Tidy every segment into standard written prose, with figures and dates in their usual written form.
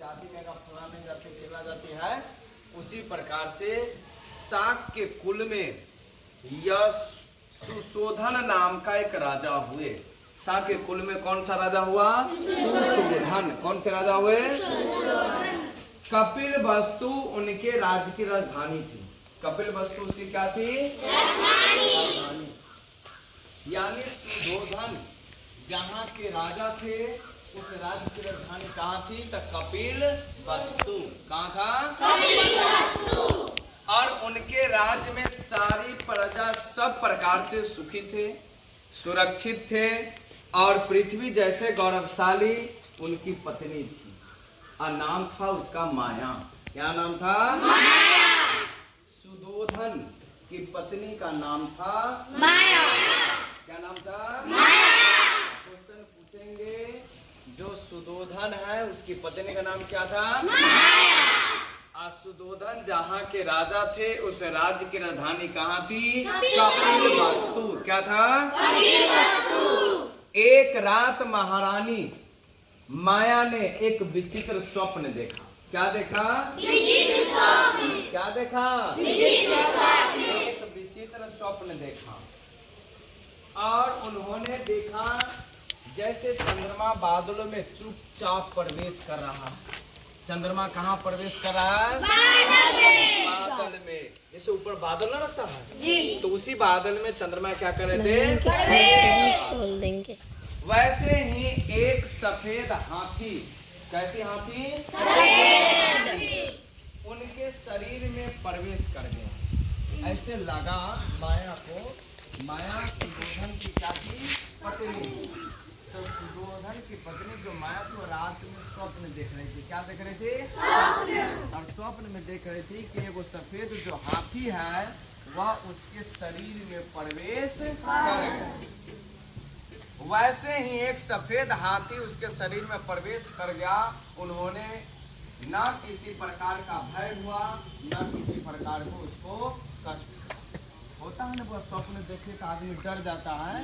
जाति में अगर फलाने जाति चिल्ला जाती है, उसी प्रकार से शाक के कुल में यह सुशोधन नाम का एक राजा हुए। शाक के कुल में कौन सा राजा हुआ? सुशोधन। कौन से राजा हुए? कपिल वस्तु उनके राज्य की राजधानी थी। कपिल वस्तु उसकी क्या थी? राजधानी। यानी सुशोधन जहाँ के राजा थे उस राज्य की राजधानी कहाँ थी? तो कपिल वस्तु। कहाँ था? कपिल वस्तु। और उनके राज्य में सारी प्रजा सब प्रकार से सुखी थे, सुरक्षित थे और पृथ्वी जैसे गौरवशाली उनकी पत्नी थी और नाम था उसका माया। क्या नाम था? माया। सुशोधन की पत्नी का नाम था माया। क्या नाम था? माया। क्वेश्चन पूछेंगे, जो सुशोधन है उसकी पत्नी का नाम क्या था? माया। सुशोधन जहाँ के राजा थे उस राज्य की राजधानी कहाँ थी? कपिल वस्तु। क्या था? कपिल वस्तु। एक रात महारानी माया ने एक विचित्र स्वप्न देखा। क्या देखा? विचित्र स्वप्न। क्या देखा? विचित्र स्वप्न। एक विचित्र स्वप्न देखा और उन्होंने देखा जैसे चंद्रमा बादलों में चुपचाप प्रवेश कर रहा है। चंद्रमा कहाँ प्रवेश कर रहा है? बादल में। जैसे ऊपर बादल ना रहता है जी, तो उसी बादल में चंद्रमा क्या कर रहे थे? खोल देंगे। वैसे ही एक सफेद हाथी, कैसी हाथी? सफेद, उनके शरीर में प्रवेश कर गया। ऐसे लगा माया को, माया सुशोधन की क्या थी? पत्नी। तो सुशोधन की पत्नी जो माया थी रात में स्वप्न देख रही थी। क्या देख रही थी? स्वप्न। और स्वप्न में देख रही थी कि वो सफेद जो हाथी है वह उसके शरीर में प्रवेश करेगा। वैसे ही एक सफेद हाथी उसके शरीर में प्रवेश कर गया। उन्होंने न किसी प्रकार का भय हुआ, न किसी प्रकार को उसको कष्ट। होता है ना, वो स्वप्न देखे तो आदमी डर जाता है,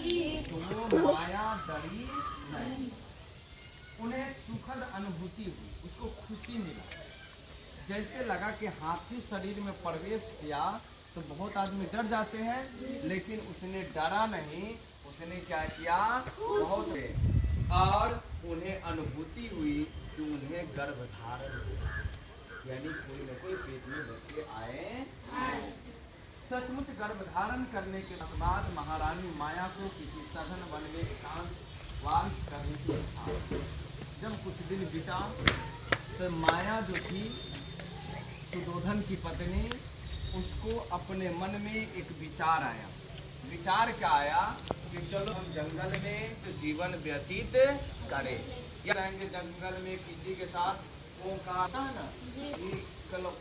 तो वो माया डरी नहीं। उन्हें सुखद अनुभूति हुई, उसको खुशी मिला। जैसे लगा कि हाथी शरीर में प्रवेश किया तो बहुत आदमी डर जाते हैं, लेकिन उसने डरा नहीं। उसने क्या किया? बहुत। और उन्हें अनुभूति हुई कि उन्हें गर्भधारण, यानी कोई न कोई पेट में बच्चे आए। सचमुच गर्भधारण करने के बाद महारानी माया को किसी सघन वन में एकांतवास करने की इच्छा। जब कुछ दिन बीता तो माया जो थी सुशोधन की पत्नी, उसको अपने मन में एक विचार आया। विचार क्या आया कि चलो हम जंगल में तो जीवन व्यतीत करें, या रहेंगे जंगल में किसी के साथ वो कहता है ना,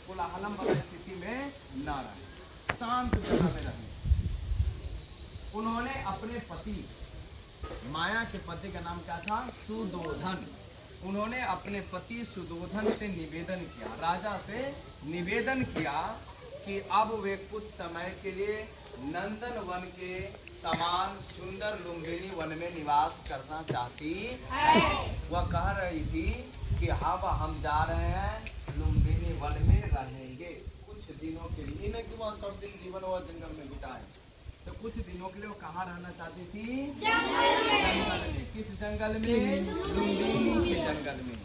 कोलाहलम वाली स्थिति में न रहे, शांत जगह में रहें। उन्होंने अपने पति, माया के पति का नाम क्या था? सुशोधन। उन्होंने अपने पति सुशोधन से निवेदन किया, राजा से निवेदन किया कि अब वे कुछ समय के लिए नंदन वन के समान सुंदर लुम्बिनी वन में निवास करना चाहती है। वह कह रही थी कि अब हम जा रहे हैं लुम्बिनी वन में रहेंगे कुछ दिनों के लिए। न कि वह सब दिन जीवन वह जंगल में बिताए, तो कुछ दिनों के लिए वो कहाँ रहना चाहती थी? जंगल में। किस जंगल में? लुम्बिनी के जंगल में।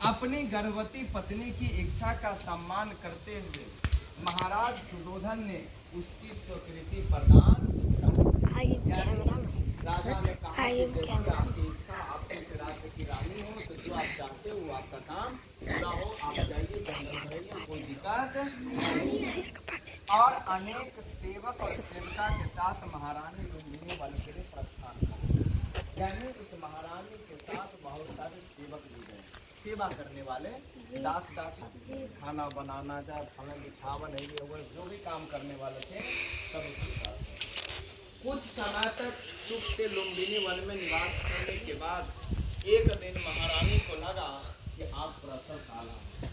अपनी गर्भवती पत्नी की इच्छा का सम्मान करते हुए महाराज सुशोधन ने उसकी स्वीकृति प्रदान राजा ने कहा कि आपकी इच्छा, आपकी राज्य की रानी हो तो जो आप चाहते हो आपका काम पूरा हो, आप जाइए, कोई दिक्कत। और अनेक सेवक और सेविका के साथ महारानी लुम्बिनी वन के लिए प्रस्थान किया। यानी उस महारानी के साथ बहुत सारे सेवक भी गए, सेवा करने वाले दास दासी, खाना बनाना, चाहे खाना बिछावन है, जो भी काम करने वाले थे सब उसके साथ। कुछ समय तक सुख से लुम्बिनी वन में निवास करने के बाद एक दिन महारानी को लगा कि आप प्रसव काला है।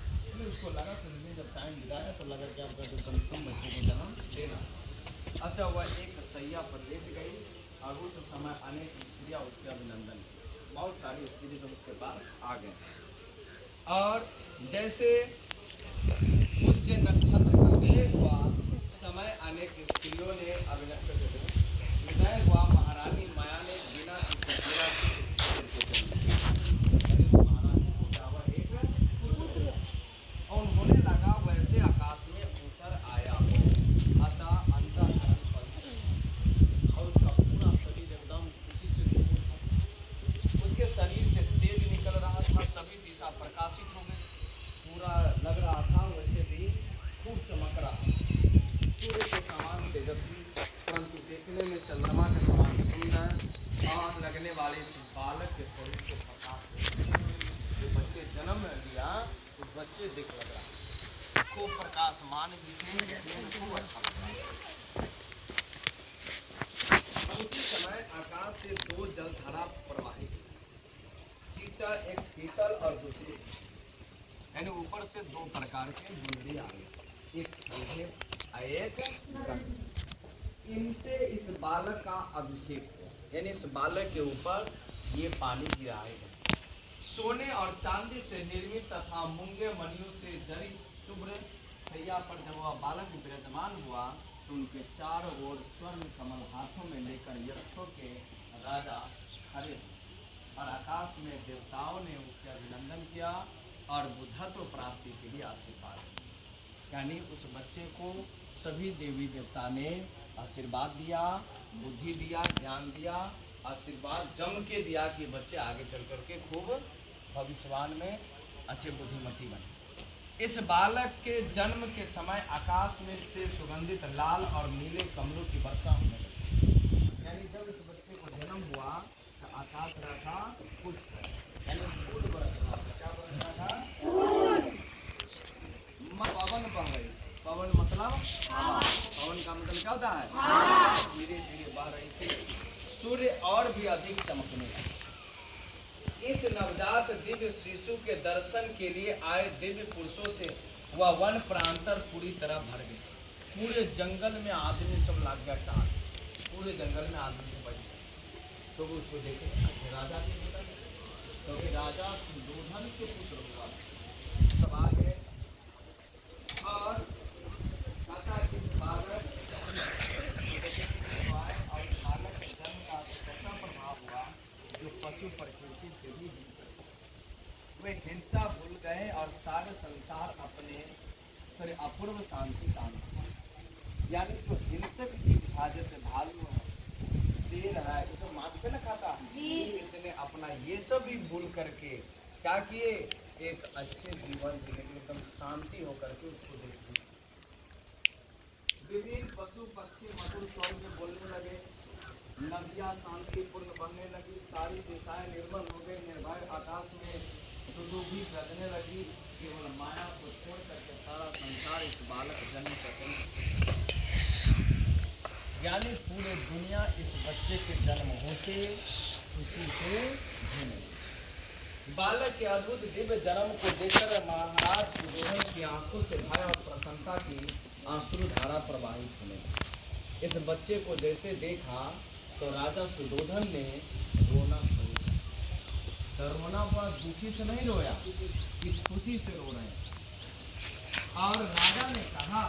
उसको लगा कि जब टाइम बिताया तो लगा कि आपका जो कम से कम बच्चे को जन्म देना। अतः वह एक सैया पर लेट गई और उस समय अनेक स्त्रियाँ उसके अभिनंदन की। बहुत सारी स्त्री सब उसके पास आ गए। और जैसे उससे नक्षत्र का उदय हुआ समय अनेक स्त्रियों ने हृदय हुआ महारानी माया ने बिना किसी क्रिया महारानी को क्या हुआ एक पुत्र और उन्होंने लगा वैसे आकाश में उतर आया अतः अंतःकरण पर और उसका पूरा शरीर एकदम खुशी से डूबा था। उसके शरीर से तेज निकल रहा था, सभी दिशा प्रकाशित हो गए, पूरा लग रहा था वैसे भी खूब चमक रहा, सूर्य के समान तेजस्वी परंतु देखने में चंद्रमा के समान सुंदर और लगने वाले इस बालक के शरीर को प्रकाश जो बच्चे जन्म लिया तो बच्चे दिख लग रहा खूब प्रकाशमान भी थे, खूब अच्छा लग रहा। उसी समय आकाश से दो जलधारा प्रवाहित, शीतल एक शीतल और दूसरी यानी ऊपर से दो प्रकार के बूंदे आ गए, एक ठंडे एक इनसे इस बालक का अभिषेक हो, यानी इस बालक के ऊपर ये पानी गिराएगा। सोने और चांदी से निर्मित तथा मूंगे मणियों से जड़ित शुभ्र सैया पर जब वह बालक विराजमान हुआ तो उनके चारों ओर स्वर्ण कमल हाथों में लेकर यक्षों के राजा खड़े हुए और आकाश में देवताओं ने उसके अभिनंदन किया और बुद्धत्व प्राप्ति के लिए आशीर्वाद दिया। यानी उस बच्चे को सभी देवी देवता ने आशीर्वाद दिया, बुद्धि दिया, ज्ञान दिया, आशीर्वाद जम के दिया कि बच्चे आगे चल करके खूब भविष्यवाण में अच्छे बुद्धिमती बने। इस बालक के जन्म के समय आकाश में से सुगंधित लाल और नीले कमलों की वर्षा होने लगी। यानी जब इस बच्चे को जन्म हुआ तो आकाश रहा था पुष्प, यानी फूल बरस रहा था। क्या बरस रहा था? पवन बह रही। पवन मतलब पवन का मतलब क्या होता है? धीरे धीरे बह रही थी। सूर्य और भी अधिक चमकने लगा। इस नवजात दिव्य शिशु के दर्शन के लिए आए दिव्य पुरुषों से वह वन प्रांतर पूरी तरह भर गए। पूरे जंगल में आदमी सब लाग गया चार, पूरे जंगल में आदमी से बैठ गए तो वो उसको देखे राजा के पुत्र, क्योंकि राजा सुदोधन के पुत्र हुआ, सब आ गए और कहता इस बालक और बालक के जन्म का कैसा प्रभाव हुआ जो पशु प्रकृति से भी वे हिंसा भूल गए और सारे संसार अपने अपूर्व शांति का अनुभव। यानी जो हिंसक चीज था जैसे भालू है, शेर है, ये सब मांस से न खाता, इसने अपना ये सब भी भूल करके क्या किए, एक अच्छे जीवन जीने के एकदम शांति होकर के उसको देखते। विभिन्न पशु पक्षी मधुर स्वर में बोलने लगे, नदियाँ शांतिपूर्ण बनने लगी, सारी दिशाएं निर्मल हो गई, निर्भय आकाश में दुदुभी गरजने लगी। केवल माया को छोड़ करके सारा संसार इस बालक जन्म सके, यानी पूरे दुनिया इस बच्चे के जन्म होते खुशी से झूमे। बालक के अद्भुत दिव्य जन्म को देखकर महाराज सुदोधन की आंखों से भय और प्रसन्नता की आंसू धारा प्रवाहित होने लगी। इस बच्चे को जैसे देखा तो राजा सुदोधन ने रोना शुरू किया। तो रोना हुआ दुखी से नहीं रोया कि खुशी से रो रहे हैं। और राजा ने कहा,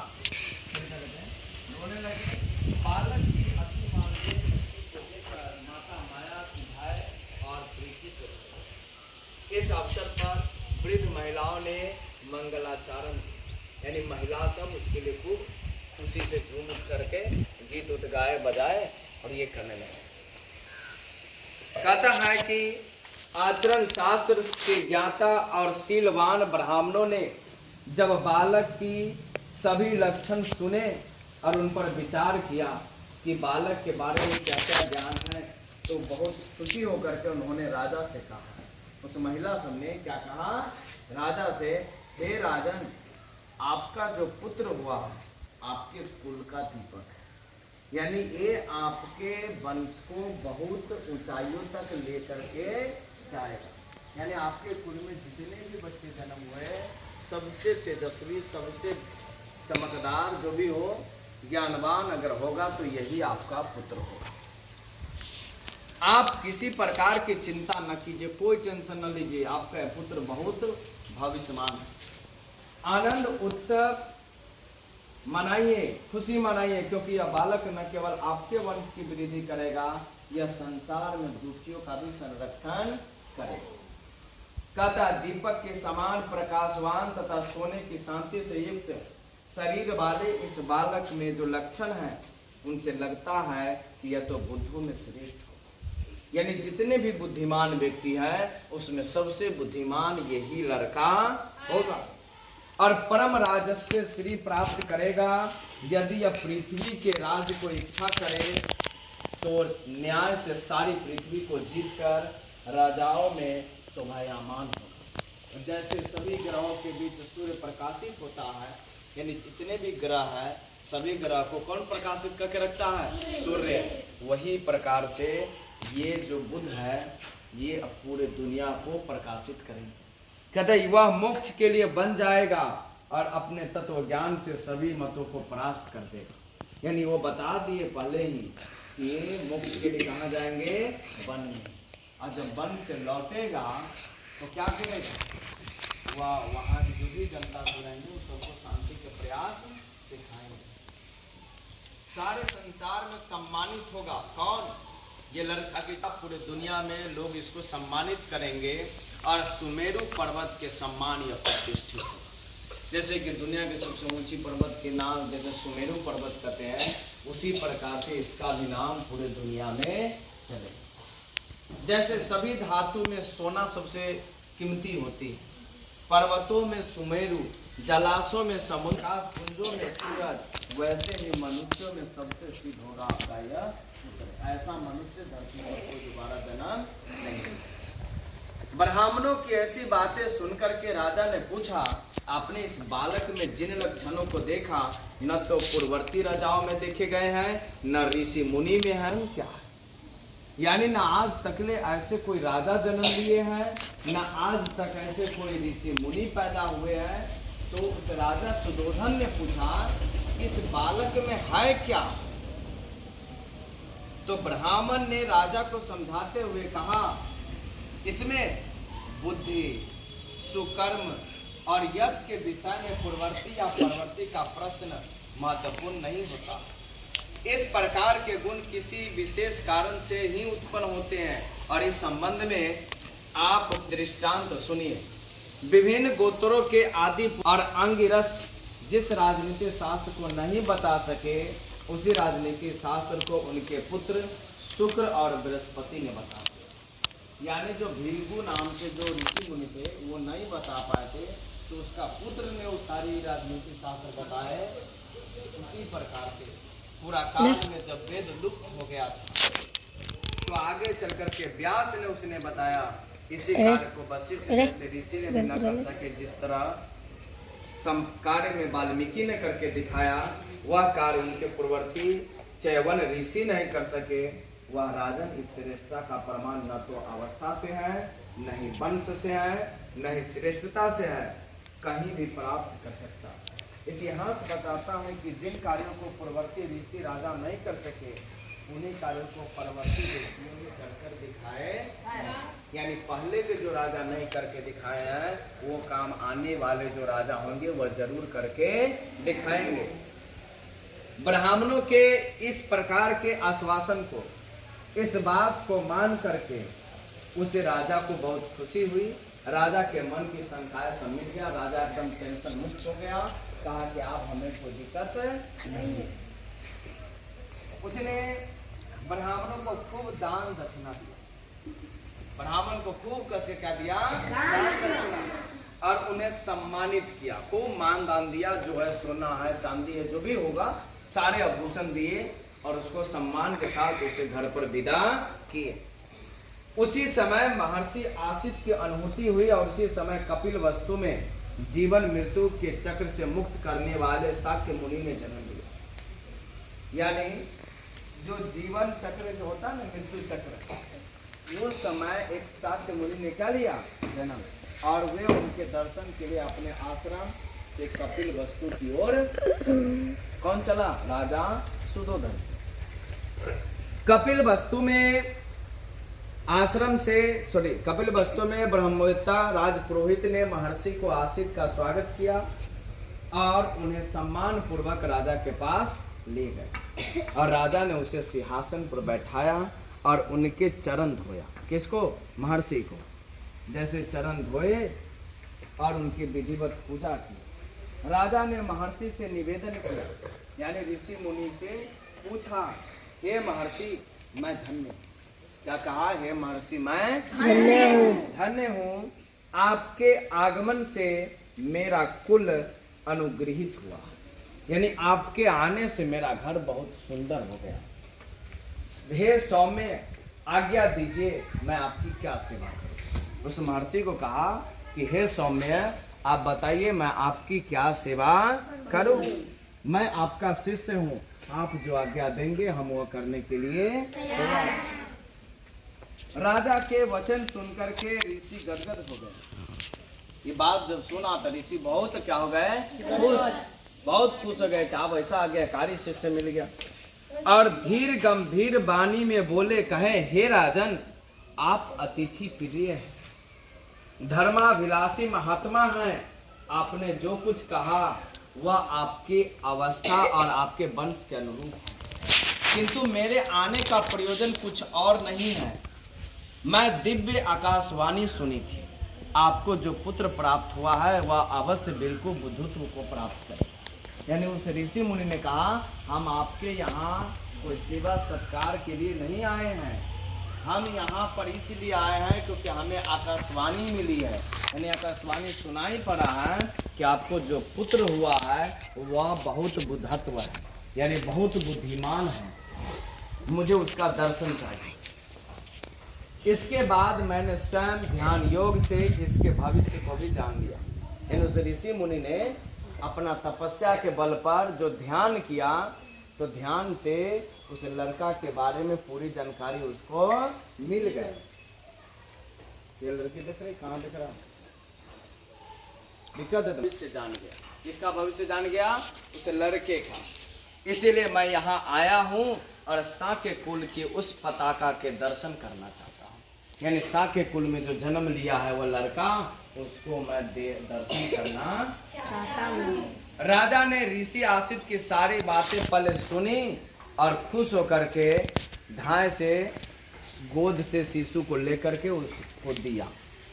रोने लगे, बालक की अति मांगे माता माया की भय और प्रीति से। इस अवसर पर वृद्ध महिलाओं ने मंगलाचरण, यानी महिला सब उसके लिए खूब खुशी से झूम उठ करके गीत उत गाए बजाए और ये करने लगे। कहता है कि आचरण शास्त्र के ज्ञाता और शीलवान ब्राह्मणों ने जब बालक की सभी लक्षण सुने और उन पर विचार किया कि बालक के बारे में क्या क्या ज्ञान है, तो बहुत खुशी होकर के उन्होंने राजा से कहा। उस महिला सबने क्या कहा राजा से, हे राजन, आपका जो पुत्र हुआ आपके कुल का दीपक है, यानी ये आपके वंश को बहुत ऊंचाइयों तक लेकर के जाएगा। यानी आपके कुल में जितने भी बच्चे जन्म हुए सबसे तेजस्वी, सबसे चमकदार जो भी हो, ज्ञानवान अगर होगा तो यही आपका पुत्र होगा। आप किसी प्रकार की चिंता न कीजिए, कोई टेंशन न लीजिए, आपका पुत्र बहुत भविष्यमान है। आनंद उत्सव मनाइए, खुशी मनाइए, क्योंकि यह बालक न केवल आपके वंश की वृद्धि करेगा, यह संसार में दुखियों का भी संरक्षण करेगा। कहता दीपक के समान प्रकाशवान तथा सोने की शांति से युक्त शरीर वाले इस बालक में जो लक्षण है, उनसे लगता है कि यह तो बुद्धों में श्रेष्ठ हो। यानी जितने भी बुद्धिमान व्यक्ति है उसमें सबसे बुद्धिमान यही लड़का होगा और परम राजस्य श्री प्राप्त करेगा। यदि यह पृथ्वी के राज को इच्छा करे तो न्याय से सारी पृथ्वी को जीतकर राजाओं में शोभायमान होगा। जैसे सभी ग्रहों के बीच सूर्य प्रकाशित होता है, यानी जितने भी ग्रह है सभी ग्रह को कौन प्रकाशित करके रखता है? सूर्य। वही प्रकार से ये जो बुध है ये अब पूरे दुनिया को प्रकाशित करेंगे। कहते वह मोक्ष के लिए बन जाएगा और अपने तत्व ज्ञान से सभी मतों को परास्त कर देगा। यानी वो बता दिए पहले ही कि ये मोक्ष के लिए कहाँ जाएंगे? वन में। और जब वन से लौटेगा तो क्या करेगा? वह वहाँ की जो भी जनता को रहेंगे उन सबको शांति के प्रयास सिखाएंगे। सारे संसार में सम्मानित होगा। कौन? ये लड़का की पूरे दुनिया में लोग इसको सम्मानित करेंगे और सुमेरु पर्वत के सम्मान यह प्रतिष्ठित होगा। जैसे कि दुनिया के सबसे ऊंची पर्वत के नाम जैसे सुमेरु पर्वत कहते हैं, उसी प्रकार से इसका भी नाम पूरे दुनिया में चलेगा। जैसे सभी धातु में सोना सबसे कीमती होती है, पर्वतों में सुमेरु, जलाशयों में समुद्र, कुंजों में सूरज, वैसे ही मनुष्यों में सबसे सिद्ध होगा आपका यह पुत्र। ऐसा मनुष्य धरती पर कोई दोबारा जन्म नहीं। ब्राह्मणों की ऐसी बातें सुनकर के राजा ने पूछा, आपने इस बालक में जिन लक्षणों को देखा न तो पूर्ववर्ती राजाओं में देखे गए हैं न ऋषि मुनि में है, क्या है? यानी ना आज तकले ऐसे कोई राजा जन्म लिए हैं, ना आज तक ऐसे कोई ऋषि मुनि पैदा हुए हैं। तो उस राजा सुदोधन ने पूछा, इस बालक में है क्या? तो ब्राह्मण ने राजा को समझाते हुए कहा, इसमें बुद्धि, सुकर्म और यश के विषय में पूर्ववर्ती या परवर्ती का प्रश्न महत्वपूर्ण नहीं होता। इस प्रकार के गुण किसी विशेष कारण से ही उत्पन्न होते हैं। और इस संबंध में आप दृष्टांत सुनिए। विभिन्न गोत्रों के आदि और अंगिरस जिस राजनीति शास्त्र को नहीं बता सके, उसी राजनीति शास्त्र को उनके पुत्र शुक्र और बृहस्पति ने बता दिया। यानी जो भृगु नाम से जो ऋषि मुनि थे वो नहीं बता पाए थे, तो उसका पुत्र ने वो सारी राजनीति शास्त्र बताए। उसी प्रकार से पूरा काल में जब वेद लुप्त हो गया था तो आगे चल करके व्यास ने उसने बताया। इसी कार्य को वशिष्ठ जैसे ऋषि ने भी न कर सके, जिस तरह कार्य में वाल्मीकि ने करके दिखाया, वह कार्य उनके पूर्ववर्ती चैवन ऋषि नहीं कर सके। वह राजन इस श्रेष्ठता का प्रमाण न तो अवस्था से है, न ही वंश से है, न ही श्रेष्ठता से है, कहीं भी प्राप्त कर सकता। इतिहास बताता है कि जिन कार्यों को पूर्ववर्ती ऋषि राजा नहीं कर सके, उन्हीं कार्यों को परवर्ती ऋषियों ने करकर दिखाए। यानी पहले के जो राजा नहीं करके दिखाए हैं, वो काम आने वाले जो राजा होंगे वह जरूर करके दिखाएंगे। ब्राह्मणों के इस प्रकार के आश्वासन को, इस बात को मान करके उसे राजा को बहुत खुशी हुई। राजा के मन की शंकाएं सम्मिट गया। राजा एकदम टेंशन मुक्त हो गया। कहा कि आप हमें कोई दिक्कत नहीं है। उसने ब्राह्मणों को खूब दान दक्षिणा दिया। ब्राह्मण को खूब कस के क्या दिया? दान दक्षिणा। और उन्हें सम्मानित किया, खूब मान दान दिया। जो है सोना है, चांदी है, जो भी होगा सारे आभूषण दिए और उसको सम्मान के साथ उसे घर पर विदा किए। उसी समय महर्षि आसित की अनुभूति हुई और उसी समय कपिल वस्तु में जीवन मृत्यु के चक्र से मुक्त करने वाले शाक्य मुनि ने जन्म लिया। यानी जो जीवन चक्र जो होता है ना, मृत्यु चक्र, वो समय एक शाक्य मुनि ने क्या लिया? जन्म। और वे उनके दर्शन के लिए अपने आश्रम से कपिल वस्तु की ओर कौन चला? राजा सुदोधन। कपिल वस्तु में आश्रम से कपिल वस्तु में ब्रह्मवेत्ता राजपुरोहित ने महर्षि को आसित का स्वागत किया और उन्हें सम्मान पूर्वक राजा के पास ले गए और राजा ने उसे सिंहासन पर बैठाया और उनके चरण धोया। किसको? महर्षि को। जैसे चरण धोए और उनकी विधिवत पूजा की। राजा ने महर्षि से निवेदन किया, यानी ऋषि मुनि से पूछा, हे महर्षि मैं धन्य। क्या कहा? हे महर्षि मैं धन्य हूँ। आपके आगमन से मेरा कुल अनुग्रहित हुआ, यानी आपके आने से मेरा घर बहुत सुंदर हो गया। हे सौम्य आज्ञा दीजिए मैं आपकी क्या सेवा करूं। उस महर्षि को कहा कि हे सौम्य आप बताइए मैं आपकी क्या सेवा करूं। मैं आपका शिष्य हूं, आप जो आज्ञा देंगे हम वो करने के लिए तैयार हैं। राजा के वचन सुनकर के ऋषि गदगद हो गए। ये बात जब सुना तो ऋषि बहुत क्या हो गए? खुश, बहुत खुश हो गए कि आप ऐसा आज्ञाकारी शिष्य मिल गया। और धीर गंभीर वाणी में बोले, कहे हे राजन आप अतिथि प्रिय हैं, धर्माभिलाषी महात्मा हैं। आपने जो कुछ कहा वह आपकी अवस्था और आपके वंश के अनुरूप है, किंतु मेरे आने का प्रयोजन कुछ और नहीं है। मैं दिव्य आकाशवाणी सुनी थी, आपको जो पुत्र प्राप्त हुआ है वह अवश्य बिल्कुल बुद्धत्व को प्राप्त करे। यानी उस ऋषि मुनि ने कहा हम आपके यहाँ कोई सेवा सत्कार के लिए नहीं आए हैं, हम यहाँ पर इसलिए आए हैं क्योंकि हमें आकाशवाणी मिली है, यानी आकाशवाणी सुनाई पड़ा है कि आपको जो पुत्र हुआ है वह बहुत बुद्धत्व है, यानी बहुत बुद्धिमान है, मुझे उसका दर्शन चाहिए। इसके बाद मैंने स्वयं ध्यान योग से इसके भविष्य को भी जान लिया। यानी उस ऋषि मुनि ने अपना तपस्या के बल पर जो ध्यान किया तो ध्यान से उस लड़का के बारे में पूरी जानकारी उसको मिल गई। ये लड़की देख रही, कहाँ दिख रहा? दिक्कत है, भविष्य जान गया। किसका भविष्य जान गया? उस लड़के का। इसीलिए मैं यहाँ आया हूँ और साके कुल की उस पताका के दर्शन करना चाहता हूँ। यानी साके कुल में जो जन्म लिया है वह लड़का, उसको मैं दर्शन करना चाहता हूँ। राजा ने ऋषि आसित की सारी बातें पहले सुनी और खुश होकर के धाय से गोद से शिशु को लेकर के उसको दिया,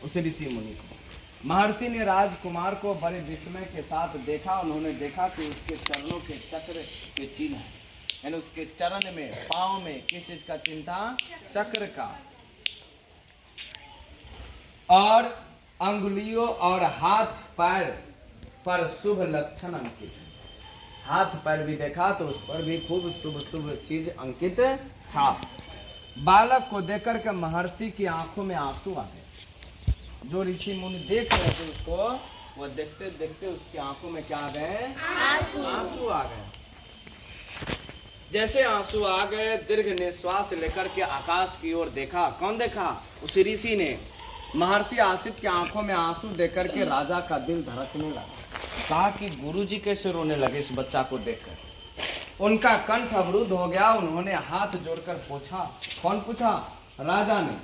उस ऋषि मुनि को। महर्षि ने राजकुमार को बड़े विस्मय के साथ देखा। उन्होंने देखा कि उसके चरणों के चक्र के चिन्ह हैं, यानी उसके चरण में, पांव में किस चीज का चिन्ह था? चक्र का। और अंगुलियों और हाथ पैर पर शुभ लक्षण अंकित है। हाथ पैर भी देखा तो उस पर भी खूब शुभ शुभ चीज अंकित था। बालक को देखकर के महर्षि की आंखों में आंसू आ गए। जो ऋषि मुनि देख रहे थे उसको, वो देखते देखते उसकी आंखों में क्या आ गए? आंसू आ गए। जैसे आंसू आ गए, दीर्घ निश्वास लेकर के आकाश की ओर देखा। कौन देखा? उस ऋषि ने। महर्षि आसित की आंखों में आंसू देखकर के राजा का दिल धड़कने लगा। कहा कि गुरुजी कैसे रोने लगे इस बच्चा को देखकर। उनका कंठ अवरुद्ध हो गया। उन्होंने हाथ जोड़कर पूछा। कौन पूछा? राजा ने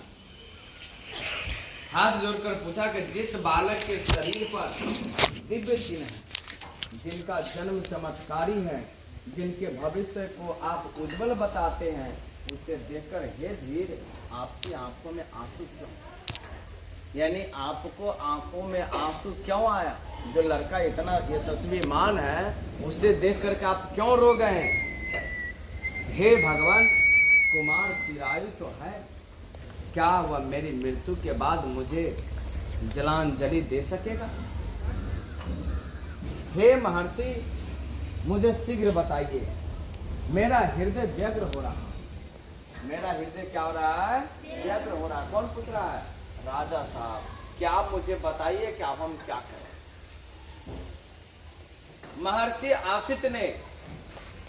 हाथ जोड़कर पूछा कि जिस बालक के शरीर पर दिव्य चिन्ह है, जिनका जन्म चमत्कारी है, जिनके भविष्य को आप उज्जवल बताते हैं, उसे देखकर हे धीर आपकी आंखों में आंसू क्यों? यानी आपको आंखों में आंसू क्यों आया? जो लड़का इतना यशस्वीमान है उसे देख करके आप क्यों रो गए? हे भगवान, कुमार चिरायु तो है, क्या वह मेरी मृत्यु के बाद मुझे जलांजलि दे सकेगा? हे महर्षि, मुझे शीघ्र बताइए, मेरा हृदय व्यग्र हो रहा है। मेरा हृदय क्या हो रहा है? व्यग्र हो रहा है। कौन पूछ रहा है? राजा साहब, क्या आप मुझे बताइए कि अब हम क्या करें? महर्षि आसित ने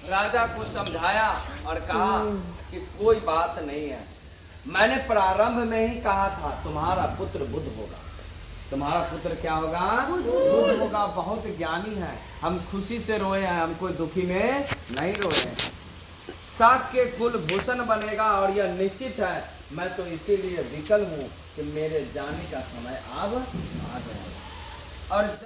राजा को समझाया और कहा कि कोई बात नहीं है, मैंने प्रारंभ में ही कहा था तुम्हारा पुत्र बुद्ध होगा। तुम्हारा पुत्र क्या होगा? बुद्ध होगा। बहुत ज्ञानी है। हम खुशी से रोए हैं, हम कोई दुखी में नहीं रोए हैं। शाक के कुल भूषण बनेगा और यह निश्चित है मैं तो इसीलिए विकल हूँ कि मेरे जाने का समय अब आ गया। और